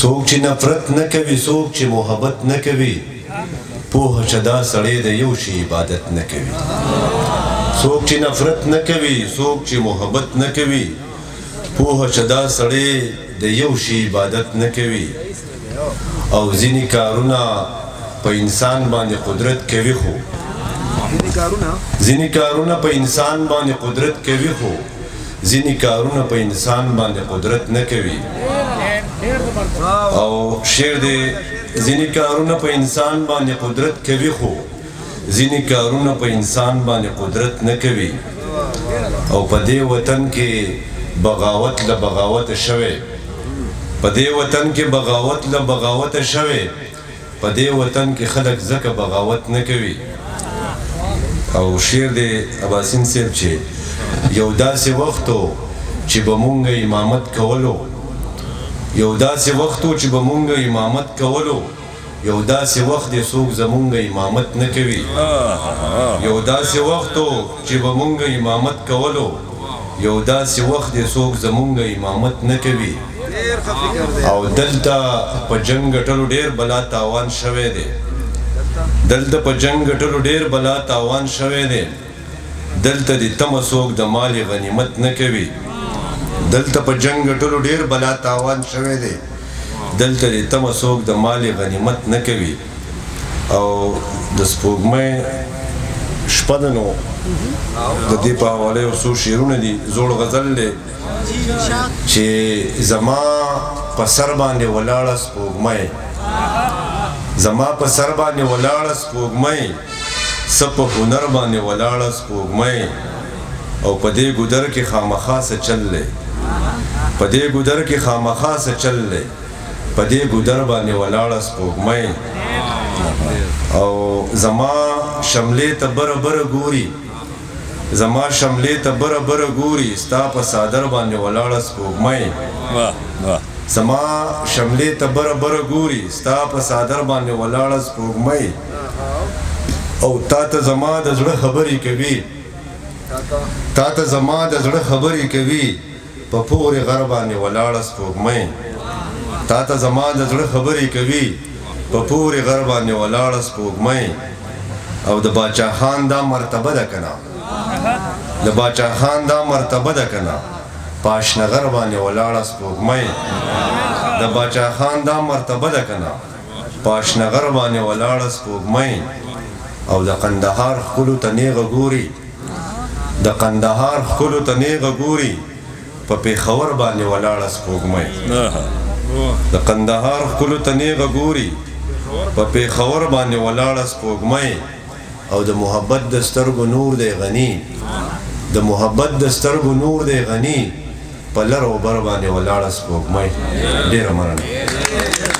څوک چې نفرت نه کوي څوک چې محبت نه کوي پوهه چې دا سړی د یو شي عبادت نه کوي څوک چې نفرت نه کوي څوک چې محبت نه کوي پوهه چې دا سړی د یو شي عبادت نه کوي او ځینې کارونه په انسان باندې قدرت کوي خو ځینې کارونه په انسان باندې قدرت کوي خو ځینې کارونه په انسان باندې قدرت نه کوي او شعر دی ځینې کارونه په انسان باندې قدرت کوي خو ځینې کارونه په انسان باندې قدرت نه کوي او په دې وطن کې بغاوت له بغاوته شوی په دې وطن کې بغاوت له بغاوته شوی په دې وطن کې خلک ځکه بغاوت نه کوي او شعر دی اباسین صاحب چې یو داسې وخت و چې به مونږ امامت کولو یو داسې وخت و چې به مونږ امامت کولو یو داسې وخت دی څوک زمونږ امامت نه کوي یو داسې وخت و چې به مونږ امامت کولو یو داسې وخت دی څوک زمونږ امامت نه کوي او دلته په جنګ ګټلو ډېر بلا تاوان شوی دی دلته په جنګ ګټلو ډېر بلا تاوان شوی دی دلته د تمه څوک د مال غنیمت نه کوي دلته په جنګ ګټلو ډېر بلا تاوان شوی دی دلته د تمه څوک د مال غنیمت نه کوي او د سپوږمۍ شپه ده نو د دې په حواله یو څو شعرونه دي زوړ غزل دی چې زما په سر باندې ولاړه سپوږمۍ زما په سر باندې ولاړه سپوږمۍ څه په هنر باندې ولاړه سپوږمۍ او په دې ګودر کې خامخا څه چل دی په دې ګودر کې خامخا څه چل دی په دې ګودر باندې ولاړه سپوږمۍ او زما شملې ته بره بره ګوري زما شملې ته بره بره ګوري ستا په صادر باندې ولاړه سپوږمۍ زما شملې ته بره بره ګوري ستا په صادر باندې ولاړه سپوږمۍ او تا ته زما د زړه خبرې کوي تا ته زما د زړه خبرې کوي په پورې غر باندې ولاړه سپوږمۍ تا ته زما د زړه خبرې کوي په پورې غر باندې ولاړه سپوږمۍ او د باچا خان دا مرتبه ده که نه د باچا خان دا مرتبه ده که نه په اشنغر باندې ولاړه سپوږمۍ د باچا خان دا مرتبه ده که نه په اشنغر باندې ولاړه سپوږمۍ او د قندهار ښکلو ته نیغه ګوري د قندهار ښکلو ته نیغه ګوري په پېښور باندې ولاړه سپوږمۍ د قندهار ښکلو ته نیغه ګوري په پېښور باندې ولاړه سپوږمۍ او د محبت د سترګو نور دی غني د محبت د سترګو نور دی غني په لر او بر باندې ولاړه سپوږمۍ ډېره مننه